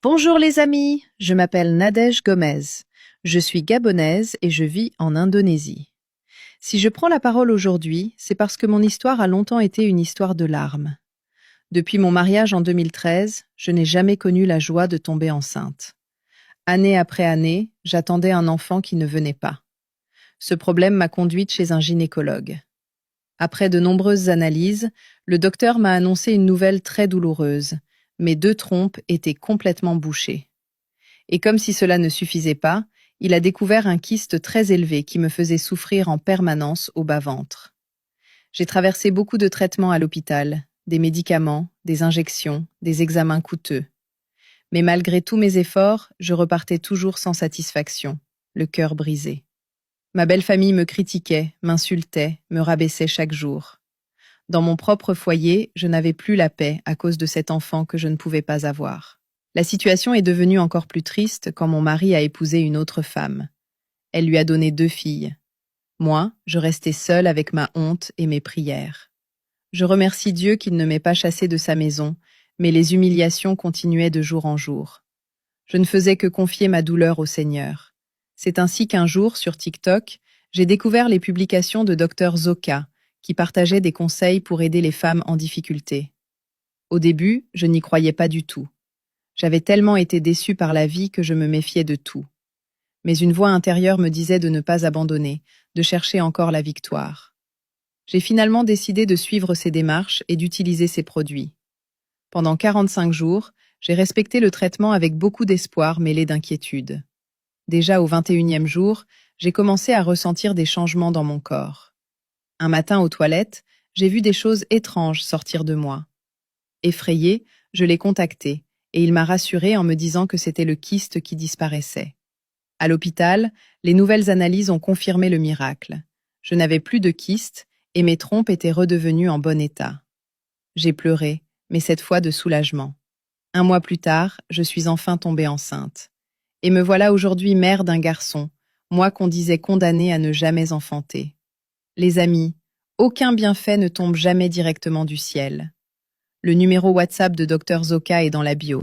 Bonjour les amis, je m'appelle Nadège Gomez. Je suis gabonaise et je vis en Indonésie. Si je prends la parole aujourd'hui, c'est parce que mon histoire a longtemps été une histoire de larmes. Depuis mon mariage en 2013, je n'ai jamais connu la joie de tomber enceinte. Année après année, j'attendais un enfant qui ne venait pas. Ce problème m'a conduite chez un gynécologue. Après de nombreuses analyses, le docteur m'a annoncé une nouvelle très douloureuse. Mes 2 trompes étaient complètement bouchées. Et comme si cela ne suffisait pas, il a découvert un kyste très élevé qui me faisait souffrir en permanence au bas-ventre. J'ai traversé beaucoup de traitements à l'hôpital, des médicaments, des injections, des examens coûteux. Mais malgré tous mes efforts, je repartais toujours sans satisfaction, le cœur brisé. Ma belle famille me critiquait, m'insultait, me rabaissait chaque jour. Dans mon propre foyer, je n'avais plus la paix à cause de cet enfant que je ne pouvais pas avoir. La situation est devenue encore plus triste quand mon mari a épousé une autre femme. Elle lui a donné 2 filles. Moi, je restais seule avec ma honte et mes prières. Je remercie Dieu qu'il ne m'ait pas chassée de sa maison, mais les humiliations continuaient de jour en jour. Je ne faisais que confier ma douleur au Seigneur. C'est ainsi qu'un jour, sur TikTok, j'ai découvert les publications de Dr Zoka, qui partageait des conseils pour aider les femmes en difficulté. Au début, je n'y croyais pas du tout. J'avais tellement été déçue par la vie que je me méfiais de tout. Mais une voix intérieure me disait de ne pas abandonner, de chercher encore la victoire. J'ai finalement décidé de suivre ces démarches et d'utiliser ces produits. Pendant 45 jours, j'ai respecté le traitement avec beaucoup d'espoir mêlé d'inquiétude. Déjà au 21e jour, j'ai commencé à ressentir des changements dans mon corps. Un matin aux toilettes, j'ai vu des choses étranges sortir de moi. Effrayée, je l'ai contacté, et il m'a rassurée en me disant que c'était le kyste qui disparaissait. À l'hôpital, les nouvelles analyses ont confirmé le miracle. Je n'avais plus de kyste, et mes trompes étaient redevenues en bon état. J'ai pleuré, mais cette fois de soulagement. 1 mois plus tard, je suis enfin tombée enceinte. Et me voilà aujourd'hui mère d'un garçon, moi qu'on disait condamnée à ne jamais enfanter. Les amis, aucun bienfait ne tombe jamais directement du ciel. Le numéro WhatsApp de Dr Zoka est dans la bio.